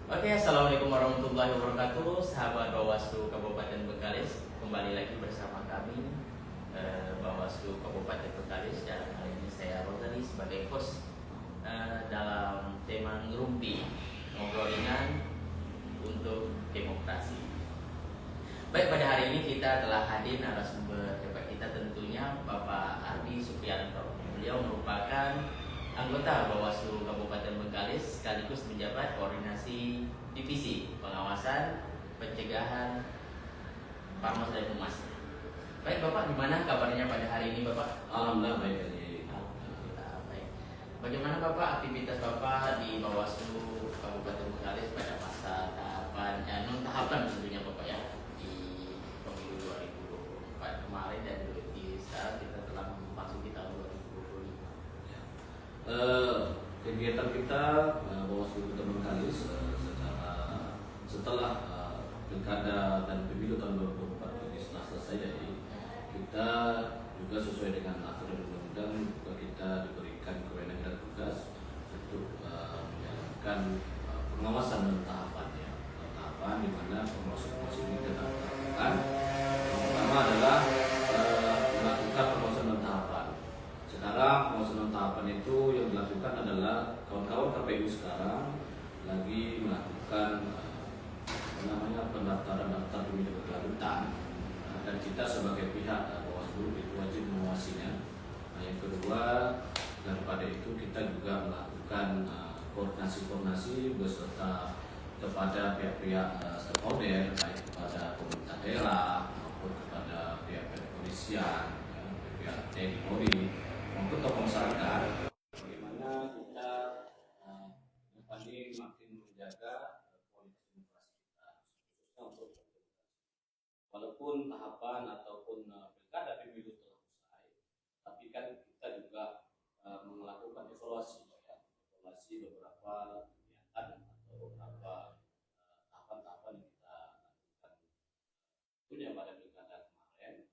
Oke, assalamualaikum warahmatullahi wabarakatuh, sahabat Bawaslu Kabupaten Bengkalis. Kembali lagi bersama kami, Bawaslu Kabupaten Bengkalis. Dan kali ini saya Rosali sebagai host dalam tema ngerumpi, ngobrol ringan untuk demokrasi. Baik, pada hari ini kita telah hadir narasumber hebat kita, tentunya Bapak Ardi Supriyanto. Beliau merupakan anggota Bawaslu Kabupaten Bengkalis sekaligus menjabat koordinasi divisi pengawasan pencegahan Parmas dan Humas. Baik Bapak, gimana kabarnya pada hari ini Bapak? Alhamdulillah baik. Alhamdulillah baik. Bagaimana Bapak aktivitas Bapak di Bawaslu Kabupaten Bengkalis pada masa tahapan, non tahapan tentunya Bapak ya, di pemilu 2024 kemarin dan di sekarang kita telah memasuki tahun 2025. Kegiatan kita Bawaslu Kota Bengkalis setelah pilkada dan pemilu tahun 2024 ini setelah selesai, jadi kita juga sesuai dengan aturan undang-undang juga kita diberikan kewenangan dan tugas untuk menjalankan pengawasan dan tahapan di mana pengawasan ini kita lakukan. Yang pertama adalah melakukan pengawasan dan tahapan. Sekarang pengawasan dan tahapan itu yang dilakukan adalah kawan-kawan KPU sekarang lagi melakukan pendaftaran daftar pemilih berkelanjutan, dan kita sebagai pihak Bawaslu itu wajib mengawasinya. Yang kedua, daripada itu kita juga melakukan koordinasi beserta kepada pihak-pihak stakeholder, baik kepada pemerintah daerah maupun kepada pihak kepolisian, pihak TNI Polri maupun tokoh masyarakat, bagaimana kita makin menjaga kualitas demokrasi kita, khususnya untuk walaupun tahapan ataupun pilkada pemilu telah usai, tapi kan kita juga melakukan evaluasi beberapa kegiatan atau beberapa tahapan-tahapan yang kita lakukan. Tentunya pada pilkada kemarin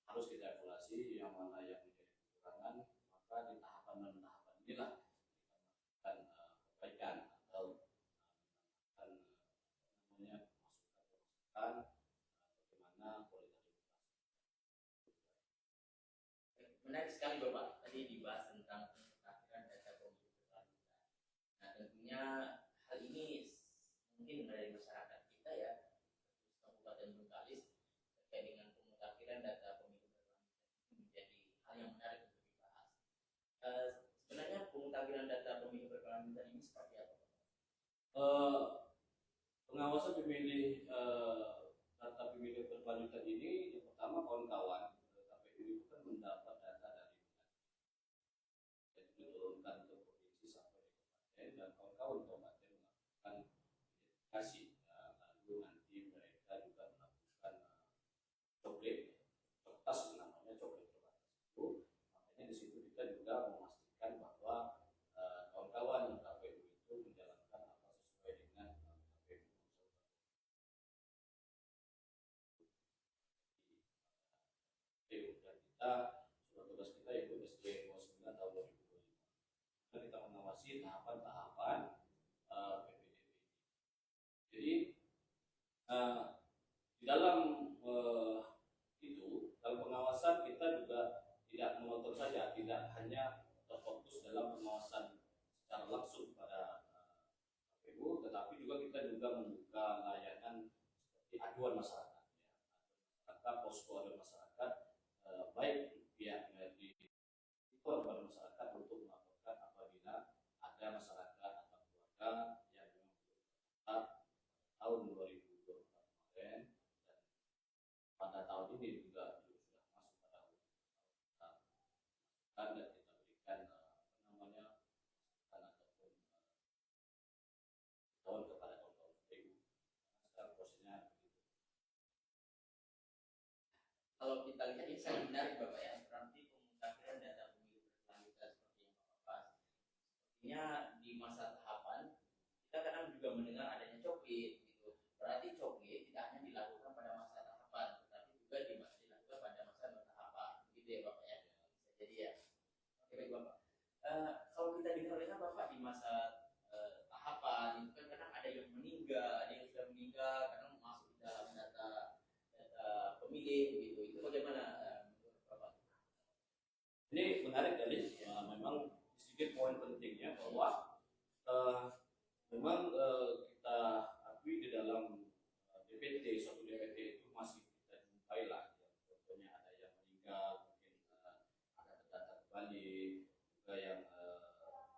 harus kita evaluasi yang mana yang menjadi kekurangan, maka di tahapan dan tahapan inilah kita melakukan perbaikan atau masukan bagaimana kualitas demokrasi. Menarik sekali Bapak, tadi dibahas tentang pemutakhiran data pemilih berkelanjutan. Nah tentunya hal ini mungkin dari masyarakat kita ya, Kabupaten Bengkalis, terkait dengan pemutakhiran data pemilih berkelanjutan ini menjadi hal yang menarik untuk dibahas. Sebenarnya pemutakhiran data pemilih berkelanjutan ini seperti apa Pak? Pengawasan pemilih data pemilih berkelanjutan ini, yang pertama kawan-kawan KPU itu kan mendapat data dari jadi diturunkan ke provinsi sampai di kabupaten, dan kawan-kawan kabupaten melakukan identifikasi. Lalu nanti mereka juga melakukan coklit kertas, namanya coklit terbatas itu. Makanya di situ kita juga memastikan bahwa kawan-kawan KPU itu menjalankan apa sesuai dengan KPU. Dan kita surat tugas kita yaitu SD 29 tahun 2025. Dan kita mengawasi tahapan-tahapan PPDB. Jadi di dalam dalam pengawasan kita juga tidak menonton saja, tidak hanya terfokus dalam pengawasan secara langsung pada KPU, tetapi juga kita juga membuka layanan seperti aduan masyarakat, posko aduan masyarakat, baik pihak di kepada masyarakat untuk melaporkan apabila ada masyarakat atau keluarga yang memang tahun 2024 kemarin, dan pada tahun ini juga sudah masuk pada tahun dan kita berikan ataupun tahun kepada kawan-kawan KPU. Sekarang prosesnya begitu. Kalau kita lihat ini sangat menarik Bapak ya, berarti pemutakhiran data pemilih berkelanjutan seperti yang Bapak bahas. Sepertinya di masa tahapan kita kadang juga mendengar adanya coklit gitu. Berarti coklit tidak hanya dilakukan pada masa tahapan, tetapi juga dilakukan pada masa non tahapan, gitu ya Bapak ya. Bisa jadi ya. Oke baik Bapak. Kalau kita dengar Bapak di masa tahapan itu kan kadang ada yang dipilih begitu. Itu bagaimana menurut Bapak? Ini menarik kali. Memang sedikit poin pentingnya bahwa memang kita akui di dalam DPT, suatu DPT itu masih kita jumpai lah. Ya. Contohnya ada yang meninggal, mungkin ada terdata kembali, juga yang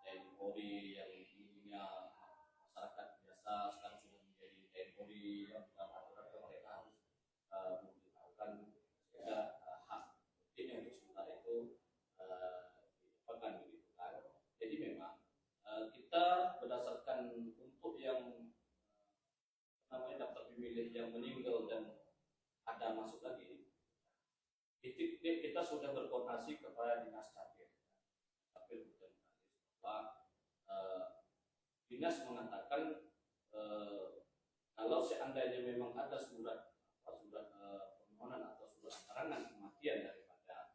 TNI Polri yang dulunya masyarakat biasa sekarang sudah menjadi TNI Polri yang dalam aturan mereka harus memberitahukan sehingga hak mungkin yang untuk sementara itu diapakan begitu kan. Jadi memang kita berdasarkan untuk yang namanya daftar pemilih yang meninggal dan ada masuk lagi, kita sudah berkoordinasi kepada dinas capil bahwa dinas mengatakan kalau seandainya memang ada surat permohonan atau surat keterangan kematian daripada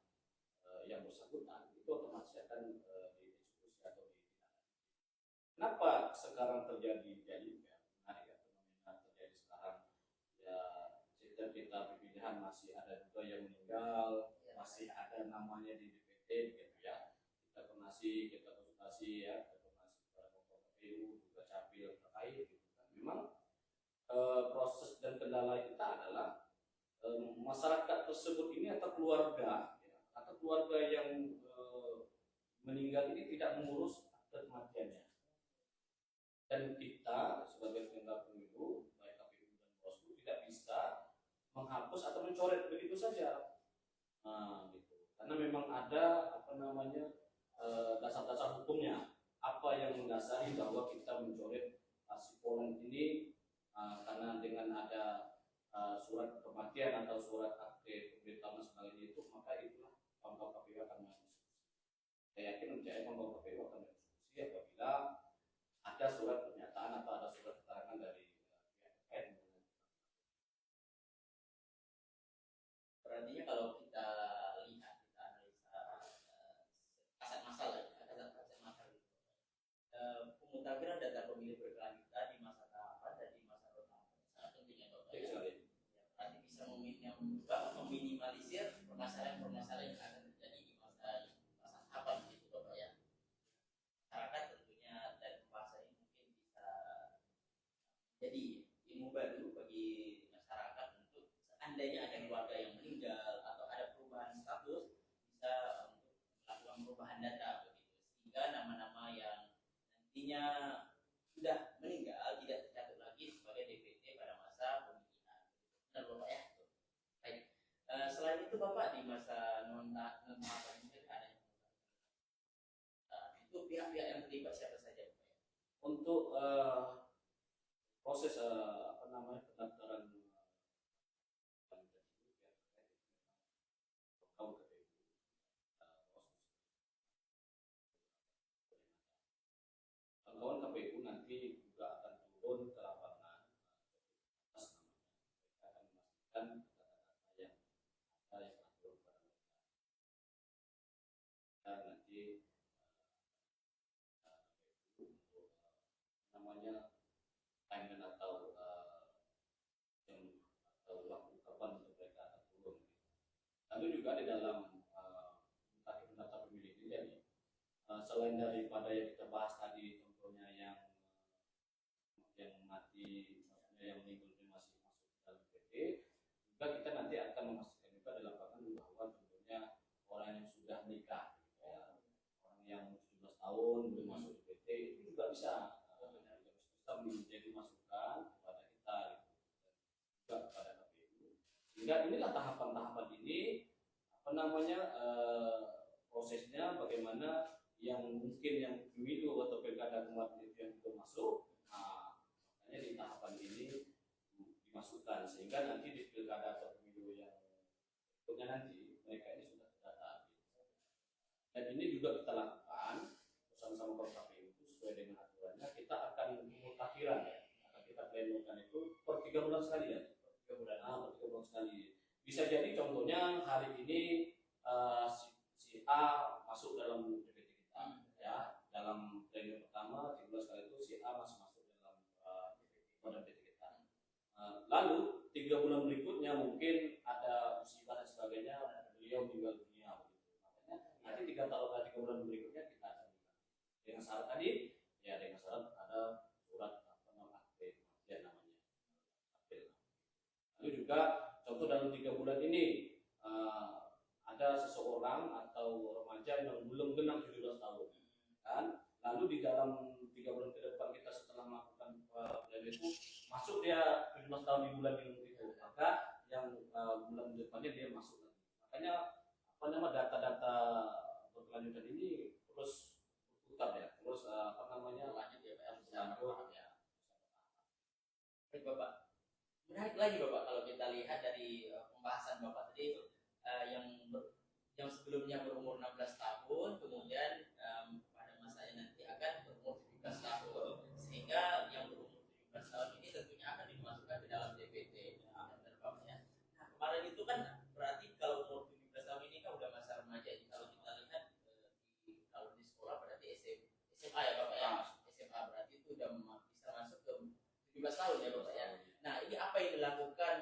yang bersangkutan, itu otomatis akan dieksekusi atau ditindaklanjuti. Kenapa sekarang terjadi menarik ya fenomena terjadi sekarang ya, kita pemilihan masih ada juga yang meninggal, masih ada namanya di DPT gitu ya. Kita konsultasi ya, kita konsultasi kepada KPU juga capil terkait gitu kan. Memang proses dan kendala kita adalah masyarakat tersebut ini atau keluarga ya, atau keluarga yang meninggal ini tidak mengurus akte kematiannya. Dan kita sebagai penyelenggara pemilu, baik KPU dan Bawaslu, tidak bisa menghapus atau mencoret begitu saja. Gitu. Karena memang ada dasar-dasar hukumnya, apa yang mendasari bahwa kita mencoret si Poland ini karena dengan ada surat kematian atau surat akte pemberitahuan sebagainya itu, maka itulah pemantau KPU akan mendiskusi. Saya yakin pemantau KPU akan mendiskusi apabila ada surat pernyataan atau ada surat keterangan dari pihak terkait. Berarti kalau kita lihat, kita analisa kasat masalah pemutakhiran data pemilih berkelanjutan di masa tahapan dan di masa pertama sangat penting ya Bapak. Berarti bisa meminimalisir permasalahan-permasalahan yang akan terjadi di masa tahapan gitu Bapak ya. Masyarakat tentunya dan bahasa ini mungkin bisa jadi ilmu baru bagi masyarakat untuk seandainya ada keluarga yang meninggal atau ada perubahan status, bisa untuk melakukan perubahan data begitu, sehingga nama-nama yang nantinya sudah meninggal tidak tercatat lagi sebagai DPT pada masa pemilihan. Benar Bapak ya? Baik. Selain itu Bapak di masa non tahapan ini ada yang itu pihak-pihak yang terlibat siapa saja Bapak ya? Untuk proses pendaftaran kawan KPU nanti juga akan turun ke lapangan atas namanya, mereka akan memastikan data-data yang akan turun kepada mereka. Dan nanti KPU untuk namanya timeline atau waktu kapan untuk mereka akan turun. Lalu juga di dalam data pemilih ini jadi selain daripada yang kita bahas tadi, contohnya yang mati, maksudnya yang meninggal ini masih masuk dalam DPT, juga kita nanti akan memastikan juga di lapangan bahwa contohnya orang yang sudah menikah, ya, orang yang 17 tahun belum masuk DPT itu juga bisa menjadi masukan kepada kita juga kepada KPU. Sehingga inilah tahapan-tahapan ini prosesnya bagaimana yang mungkin yang pemilu atau pilkada kemarin itu yang belum masuk, makanya di tahapan ini dimasukkan sehingga nanti di pilkada atau pemilu yang berikutnya nanti mereka ini sudah terdata. Dan ini juga kita lakukan bersama-sama KPU itu sesuai dengan aturannya, kita akan pemutakhiran ya, akan kita plenokan itu per 3 bulan sekali ya, per 3 bulan sekali. Bisa jadi contohnya hari ini si A masuk dalam DPT kita, ya dalam pleno pertama 3 bulan sekali itu si A masih masuk dalam DPT kita. Lalu 3 bulan berikutnya mungkin ada si dengan syarat tadi, ya dengan syarat ada surat apa namanya akte kematian namanya. Lalu juga contoh dalam 3 bulan ini ada seseorang atau remaja yang belum genap 17 tahun, kan? Lalu di dalam 3 bulan ke depan kita setelah melakukan plan itu masuk dia 17 tahun di bulan yang itu, maka yang bulan depannya dia masuk lagi. Makanya apa nama data-data berkelanjutan ini terus berputar ya, terus apa namanya lanjut ya Pak, bersama Bapak ya. Baik Bapak, menarik lagi Bapak kalau kita lihat dari pembahasan Bapak tadi itu yang sebelumnya berumur 16 tahun, kemudian pada masanya nanti akan berumur 17 tahun, sehingga yang berumur 17 tahun ini tentunya akan dimasukkan ke dalam DPT. Nah, kemarin itu kan berarti kalau umur 17 tahun ini kan udah masa remaja. Kalau kita lihat kalau di sekolah berarti SMA ya Bapak ya. SMA berarti itu udah bisa masuk ke 17 tahun ya Bapak ya. Nah, ini apa yang dilakukan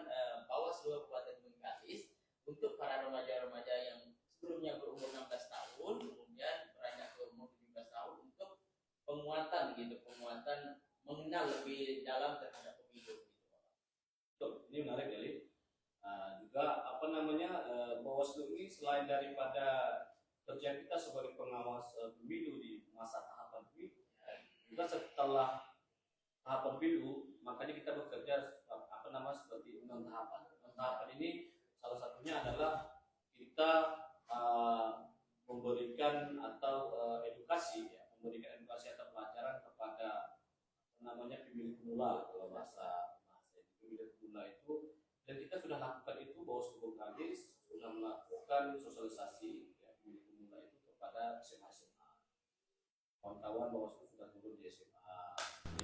Bawaslu Kabupaten Bengkalis untuk para remaja-remaja yang sebelumnya berumur 16 tahun, kemudian beranjak ke umur 17 tahun untuk penguatan mengenal lebih dalam terhadap pemilu. Ini menarik ya, juga apa namanya Bawaslu ini selain daripada kerja kita sebagai pengawas pemilu di masa tahapan pemilu, juga setelah tahapan pemilu, makanya kita bekerja apa nama seperti 6 tahapan. 6 tahapan ini salah satunya adalah kita memberikan atau edukasi atau pelajaran kepada namanya pemilih pemula, kalau bahasa pemilih pemula itu, dan kita sudah lakukan itu. Bawaslu Bengkalis sudah melakukan sosialisasi ya, pemilih pemula itu kepada SMA. Kawan-kawan Bawaslu sudah turun di SMA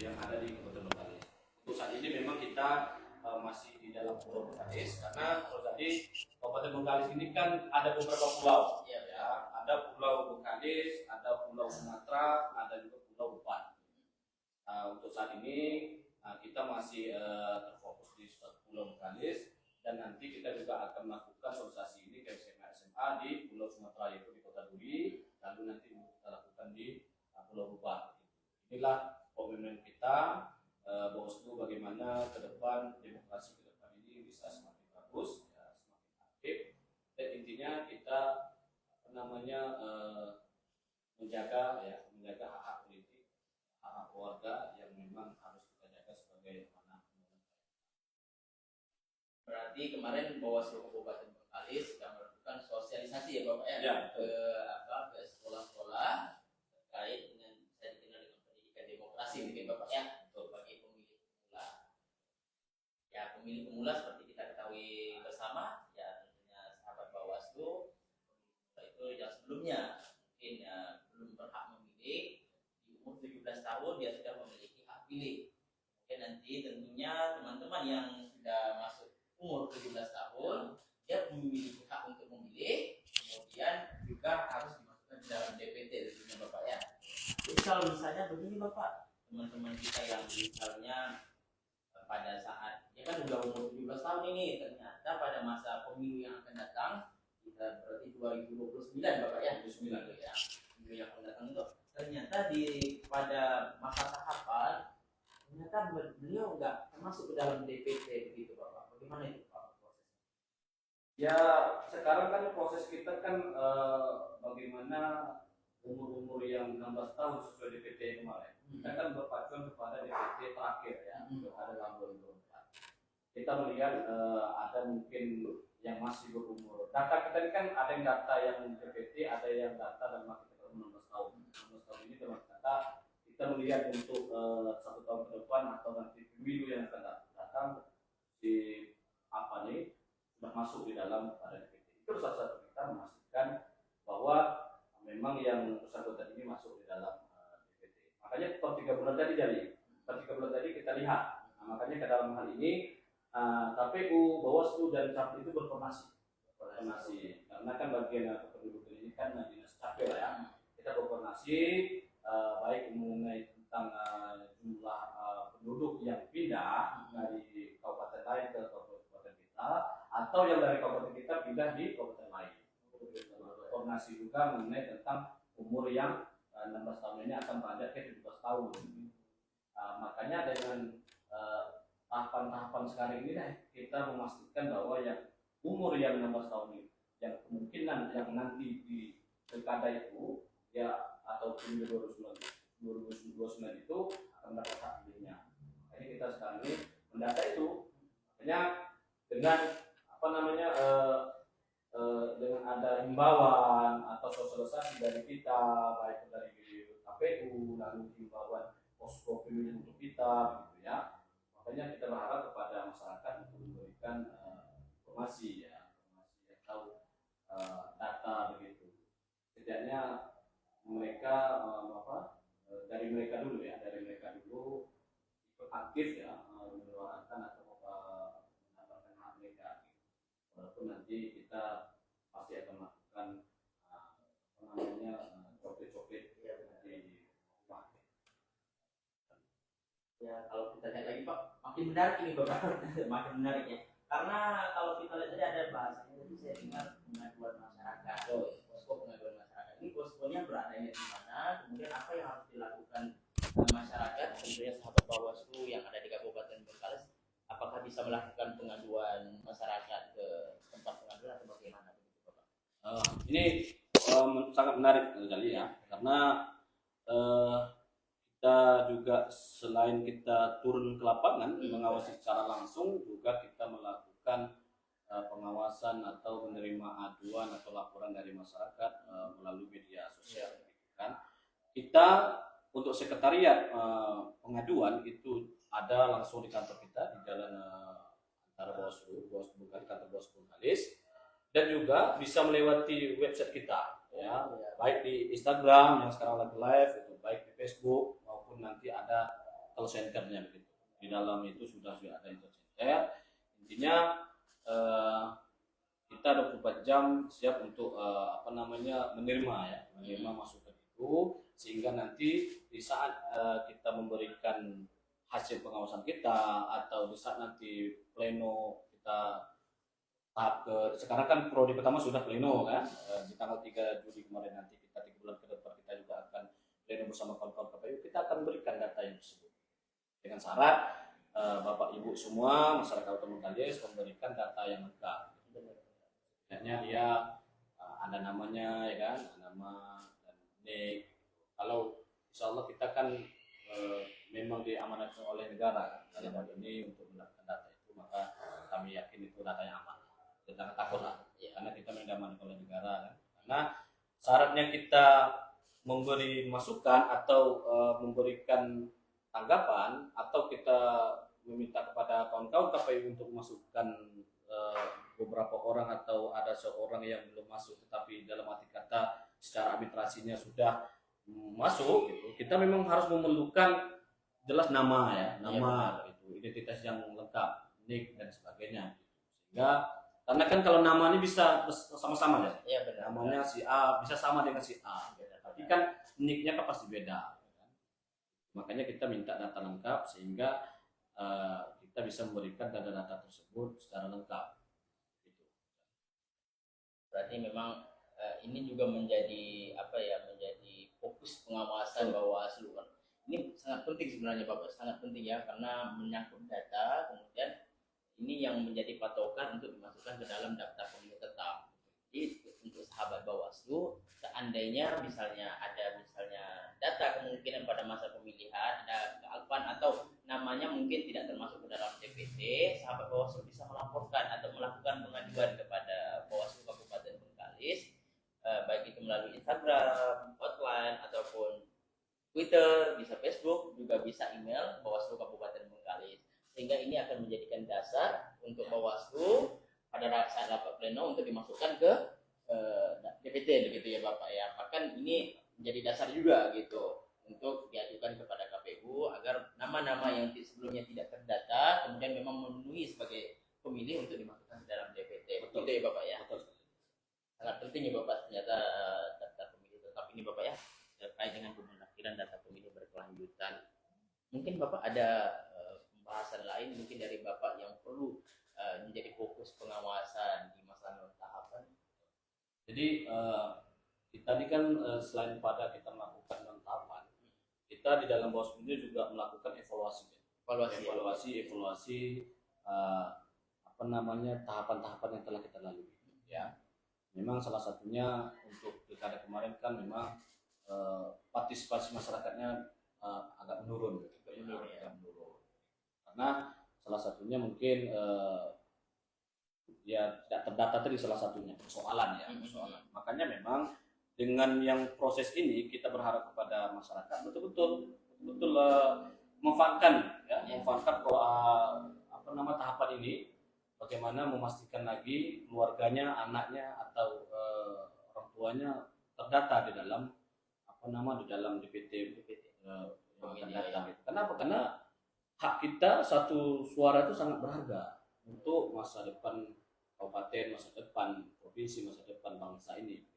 yang ada di Kabupaten Bengkalis. Untuk saat ini memang kita masih di dalam Pulau Bengkalis, karena kalau tadi Kabupaten Bengkalis ini kan ada beberapa pulau, ya. Ada Pulau Bengkalis, ada Pulau Sumatera, ada juga Pulau Bupan. Untuk saat ini kita masih terfokus di Pulau Bengkalis, dan nanti kita juga akan melakukan sosialisasi ini ke SMA di Pulau Sumatera, yaitu di Kota Duri, lalu nanti kita lakukan di Pulau Bupan. Inilah komitmen kita Bawaslu bagaimana ke depan demokrasi ke depan ini bisa semakin bagus, ya, semakin aktif, dan intinya kita apa namanya menjaga hak-hak politik, hak-hak keluarga yang memang harus kita jaga sebagai anak. Berarti kemarin Bawaslu Kabupaten Bengkalis sudah melakukan sosialisasi ya Bapak ya, ke sekolah-sekolah terkait dengan saya dikenal dengan pendidikan demokrasi mungkin Bapak ya, untuk bagi pemilih pemula. Ya, pemilih pemula seperti kita ketahui bersama ya, tentunya sahabat Bawaslu, itu yang sebelumnya mungkin belum berhak memilih, di umur 17 tahun dia sudah memiliki hak pilih. Oke, nanti tentunya teman-teman yang sudah masuk umur 17 tahun dia memiliki hak untuk memilih, kemudian juga harus dimasukkan di dalam DPT tentunya Bapak ya. Jadi kalau misalnya begini Bapak, teman-teman kita yang misalnya pada saat ya kan udah umur 17 tahun ini, ternyata pada masa pemilu yang akan datang, kita berarti 2029 Bapak ya, 2029 ya, pemilu yang akan datang itu ternyata pada masa tahapan ternyata beliau nggak termasuk ke dalam DPT begitu Bapak. Bagaimana itu Pak prosesnya? Ya, sekarang kan proses kita kan bagaimana umur-umur yang 16 tahun sesuai DPT kemarin. Kita kan berpacuan kepada DPT terakhir ya, ada dalam 2024. Kita melihat ada mungkin yang masih berumur. Data kita ini kan ada yang data yang DPT, ada yang data dan masih kita 16 tahun. 16 tahun ini termasuk data kita melihat untuk 1 tahun ke depan atau nanti pemilu yang akan datang di apa nih sudah masuk di dalam pada DPT. Itu salah satu kita memastikan bahwa memang yang bersangkutan ini masuk di dalam DPT. Makanya per 3 bulan tadi kita lihat. Nah, makanya ke dalam hal ini KPU, Bawaslu dan Capil itu berkoordinasi. Karena kan bagian kependudukan ini kan dinas Capil ya. Kita berkoordinasi baik mengenai tentang jumlah penduduk yang pindah dari kabupaten lain ke kabupaten kita, atau yang dari kabupaten kita pindah di kabupaten lain. Koordinasi juga mengenai tentang umur yang 16 tahun ini akan beranjak ke 17 tahun. Makanya dengan tahapan-tahapan sekarang ini kita memastikan bahwa yang umur yang 16 tahun ini, yang kemungkinan yang nanti di pilkada itu ya ataupun di 2029 itu akan mendapat hak pilihnya. Jadi kita sekarang ini mendata itu, makanya dengan apa namanya dengan ada himbauan atau sosialisasi dari kita, baik dari KPU, lalu himbauan posko pemilih untuk kita, gitu ya. Makanya kita berharap kepada masyarakat untuk memberikan informasi ya, informasi atau data begitu. Setidaknya mereka dari mereka dulu ikut aktif ya, menyuarakan atau mendapatkan hak mereka. Walaupun nanti kita pasti akan melakukan copet-copet di rumah. Ya, kalau kita lihat lagi Pak, makin menarik ini Bapak. Makin menarik ya. Karena kalau kita lihat tadi ada bahasanya, tadi saya dengar pengaduan masyarakat. Posko pengaduan masyarakat. Ini poskonya beradanya di mana? Kemudian apa yang harus dilakukan masyarakat? Tentunya sahabat Bawaslu yang ada di Kabupaten Bengkalis, apakah bisa melakukan pengaduan masyarakat ke tempat pengaduan atau bagaimana begitu Bapak? Ini sangat menarik sekali ya, karena kita juga selain kita turun ke lapangan mengawasi secara langsung, juga kita melakukan pengawasan atau menerima aduan atau laporan dari masyarakat melalui media sosial. Kan kita untuk sekretariat pengaduan itu ada langsung di kantor kita di jalan antara Bawaslu kantor Bawaslu Bengkalis, dan juga bisa melewati website kita ya, baik di Instagram yang sekarang lagi live itu, baik di Facebook maupun nanti ada call centernya begitu. Di dalam itu sudah ada call center. Intinya kita 24 jam siap untuk menerima masukan itu, sehingga nanti di saat kita memberikan hasil pengawasan kita atau di saat nanti pleno kita sekarang kan periode pertama sudah pleno kan, di tanggal 3 Juli kemarin, nanti kita 3 bulan ke depan kita juga akan pleno bersama kawan-kawan KPU. Kita akan berikan data yang tersebut dengan syarat Bapak Ibu semua masyarakat Kabupaten Bengkalis memberikan data yang lengkap. Setidaknya dia ada namanya ya kan, nama dan nik. Kalau insya Allah kita kan memang diamanatkan oleh negara dalam hal ini untuk mendapatkan data itu, maka kami yakin itu data yang aman. Jangan takut lah, karena kita diamanatkan oleh negara kan. Karena syaratnya kita memberi masukan atau memberikan tanggapan, atau kita meminta kepada kawan-kawan KPU untuk memasukkan beberapa orang atau ada seorang yang belum masuk tetapi dalam arti kata secara administrasinya sudah masuk gitu, kita memang harus memerlukan jelas nama ya, nama itu, identitas yang lengkap, nik dan sebagainya gitu. Sehingga karena kan kalau nama ini bisa sama-sama ya, benar, namanya si A bisa sama dengan si A, tapi kan niknya kan pasti beda. Makanya kita minta data lengkap sehingga kita bisa memberikan data-data tersebut secara lengkap. Gitu. Berarti memang ini juga menjadi menjadi fokus pengawasan Bawaslu kan. Ini sangat penting sebenarnya Bapak, sangat penting ya, karena menyangkut data, kemudian ini yang menjadi patokan untuk dimasukkan ke dalam daftar pemilih tetap. Jadi untuk sahabat Bawaslu, seandainya misalnya ada data kemungkinan pada masa pemilihan ada kealpan atau namanya mungkin tidak termasuk ke dalam DPT, sahabat Bawaslu bisa melaporkan atau melakukan pengaduan kepada Bawaslu Kabupaten Bengkalis, baik itu melalui Instagram, hotline ataupun Twitter, bisa Facebook, juga bisa email Bawaslu Kabupaten Bengkalis. Sehingga ini akan menjadikan dasar untuk Bawaslu pada saat rapat pleno untuk dimasukkan ke DPT begitu ya Bapak ya. Bahkan ini menjadi dasar juga gitu untuk diajukan kepada KPU agar nama-nama yang sebelumnya tidak terdata kemudian memang memenuhi sebagai pemilih untuk dimasukkan ke dalam DPT. Betul ya Bapak ya. Betul. Sangat penting ya Bapak ternyata data pemilih tetap ini Bapak ya, terkait dengan pemutakhiran data pemilih berkelanjutan. Mungkin Bapak ada pembahasan lain mungkin dari Bapak yang perlu menjadi fokus pengawasan di masa tahapan. Jadi tadi kan selain pada kita melakukan tahapan kita di dalam Bawaslu ini juga melakukan evaluasi, evaluasi apa namanya tahapan-tahapan yang telah kita lalui. Ya, memang salah satunya untuk pilkada kemarin kan memang partisipasi masyarakatnya agak menurun, agak menurun. Karena salah satunya mungkin ya tidak terdata tadi salah satunya persoalan ya, persoalan. Makanya memang dengan yang proses ini kita berharap kepada masyarakat betul-betul memanfaatkan ya, memanfaatkan apa nama tahapan ini, bagaimana memastikan lagi keluarganya, anaknya atau orang tuanya terdata di dalam apa nama di dalam DPT yang akan datang. Kenapa? Karena hak kita satu suara itu sangat berharga untuk masa depan kabupaten, masa depan provinsi, masa depan bangsa ini.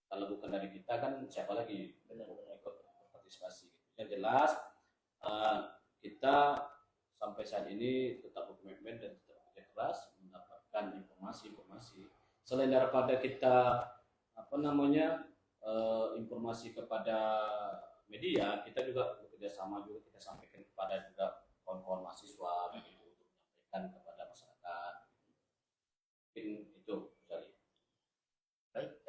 Kalau bukan dari kita kan siapa lagi ikut partisipasi. Yang jelas kita sampai saat ini tetap berkomitmen dan tetap bekerja keras mendapatkan informasi-informasi. Selain daripada kita apa namanya informasi kepada media, kita juga bekerja sama juga kita sampaikan kepada juga kawan-kawan mahasiswa begitu untuk menyampaikan kepada masyarakat. Mungkin itu dari. Baik,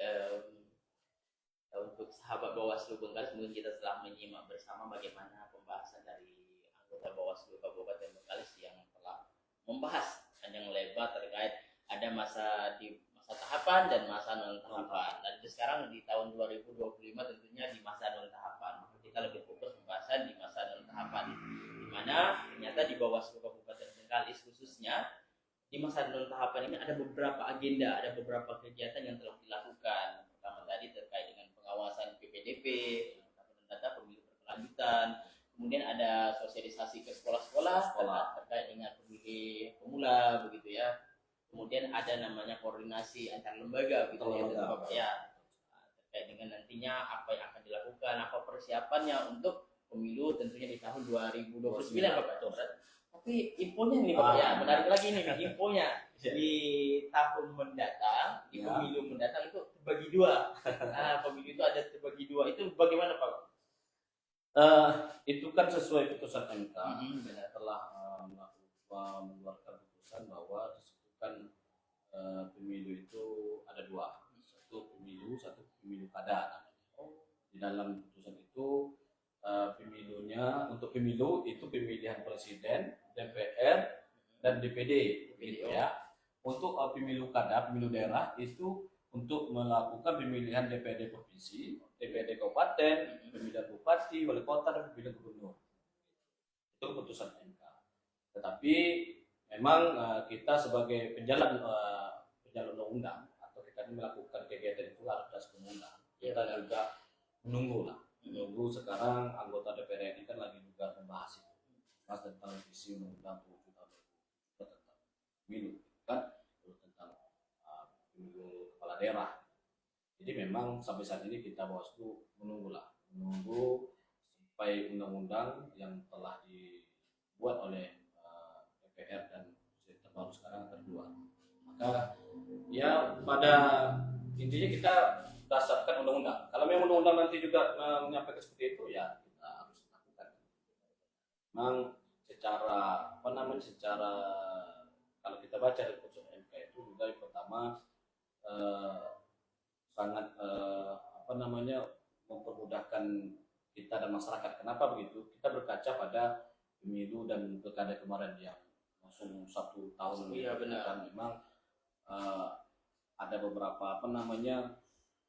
untuk sahabat Bawaslu Bengkalis, mungkin kita telah menyimak bersama bagaimana pembahasan dari anggota Bawaslu Kabupaten Bengkalis yang telah membahas panjang lebar terkait ada masa tahapan dan masa non tahapan. Dan sekarang di tahun 2025 tentunya di masa non tahapan. Kita lebih fokus pembahasan di masa non tahapan, di mana ternyata di Bawaslu Kabupaten Bengkalis khususnya di masa non tahapan ini ada beberapa agenda, ada beberapa kegiatan yang telah dilakukan. Pertama tadi terkait dengan pengawasan PPDP, data pemilu berkelanjutan, kemudian ada sosialisasi ke sekolah-sekolah terkait dengan pemilih pemula begitu ya. Kemudian ada namanya koordinasi antar lembaga gitu ya, terkait dengan nantinya apa yang akan dilakukan, apa persiapannya untuk pemilu tentunya di tahun 2029 Bapak. Tapi infonya nih Bapak ya, menarik lagi nih infonya. Di tahun mendatang, di pemilu mendatang itu terbagi dua. Nah, pemilu itu ada terbagi dua. Itu bagaimana Pak? Itu kan sesuai putusan MK. Telah mengeluarkan putusan bahwa disebutkan pemilu itu ada dua, satu pemilu kada. Di dalam putusan itu pemilunya untuk pemilu itu pemilihan presiden, DPR dan DPD gitu ya. Untuk pemilu kada, pemilu daerah itu untuk melakukan pemilihan DPRD provinsi, DPRD kabupaten, pemilihan bupati, wali kota dan pemilihan gubernur. Itu keputusan MK. Tetapi memang kita sebagai penjalan undang-undang atau kita ini melakukan kegiatan itu harus atas undang. Kita juga menunggu sekarang anggota DPR ini kan lagi juga membahas itu, mas tentang revisi undang-undang 7 tahun 2007 tentang pemilu kan, tentang pemilu kepala daerah. Jadi memang sampai saat ini kita Bawaslu menunggu sampai undang-undang yang telah dibuat oleh DPR dan terbaru sekarang terkeluar. Maka ya pada intinya kita berdasarkan undang-undang. Kalau memang undang-undang nanti juga menyampaikan seperti itu, ya kita harus lakukan. Memang secara kalau kita baca dari putusan MK itu juga yang pertama sangat mempermudahkan kita dan masyarakat. Kenapa begitu? Kita berkaca pada pemilu dan pilkada kemarin yang langsung 1 tahun. Iya benar. Kan memang ada beberapa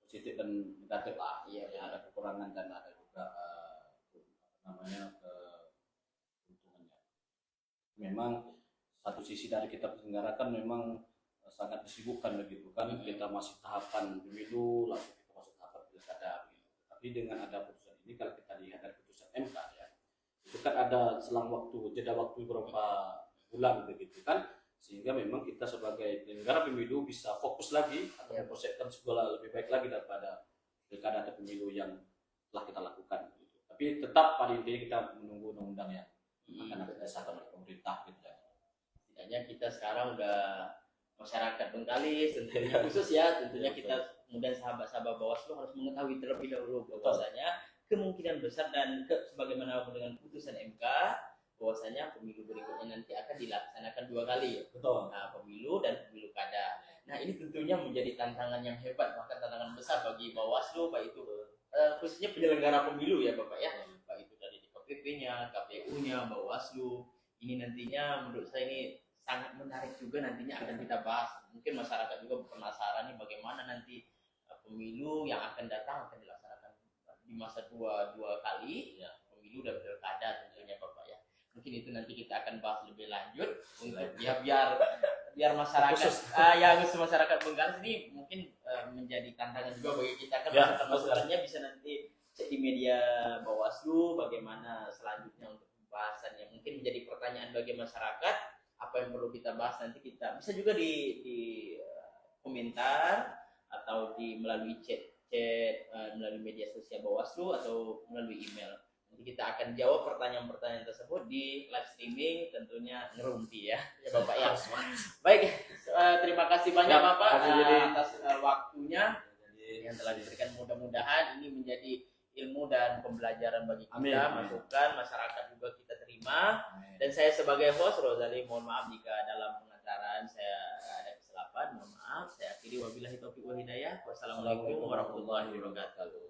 positif dan negatif lah. Iya, ya, ada kekurangan dan ada juga keuntungannya. Memang satu sisi dari kita penyelenggarakan memang sangat disibukkan begitu kan. Kita masih tahapan pemilu, lalu kita masuk tahapan pilkada begitu. Tapi dengan ada putusan ini, kalau kita lihat dari putusan MK ya, itu kan ada selang jeda waktu beberapa bulan begitu kan, sehingga memang kita sebagai penyelenggara pemilu bisa fokus lagi atau mempersiapkan segala lebih baik lagi daripada pilkada atau pemilu yang telah kita lakukan gitu. Tapi tetap pada intinya kita menunggu undang-undang yang akan disahkan oleh pemerintah gitu ya. Setidaknya kita sekarang udah masyarakat Bengkalis tentunya khusus ya, tentunya kita kemudian sahabat-sahabat Bawaslu harus mengetahui terlebih dahulu bahwasanya kemungkinan besar dan sebagaimana dengan putusan MK bahwasanya pemilu berikutnya nanti akan dilaksanakan 2 kali ya. Betul. Nah, pemilu dan pemilu kada. Nah, ini tentunya menjadi tantangan yang hebat, bahkan tantangan besar bagi Bawaslu, baik itu khususnya penyelenggara pemilu ya Bapak ya, baik itu dari DKPP-nya, KPU-nya, Bawaslu. Ini nantinya menurut saya ini sangat menarik juga, nantinya akan kita bahas. Mungkin masyarakat juga penasaran nih bagaimana nanti pemilu yang akan datang akan dilaksanakan di masa dua kali ya, pemilu dan pilkada tentunya Bapak ya. Mungkin itu nanti kita akan bahas lebih lanjut untuk ya biar masyarakat yang masyarakat Bengkalis ini mungkin menjadi tantangan juga bagi kita kan, masukannya bisa nanti cek di media Bawaslu bagaimana selanjutnya untuk pembahasannya. Mungkin menjadi pertanyaan bagi masyarakat apa yang perlu kita bahas, nanti kita bisa juga di komentar atau melalui chat melalui media sosial Bawaslu atau melalui email. Nanti kita akan jawab pertanyaan-pertanyaan tersebut di live streaming, tentunya ngerumpi ya Bapak ya. Baik, terima kasih banyak Bapak atas waktunya yang telah diberikan. Mudah-mudahan ini menjadi ilmu dan pembelajaran bagi kita, masukan masyarakat juga kita terima. Dan saya sebagai host Rozali, mohon maaf jika dalam pengacaraan saya ada kesilapan, mohon maaf. Saya akhiri, wabillahi taufiq wal hidayah. Wassalamualaikum warahmatullahi wabarakatuh.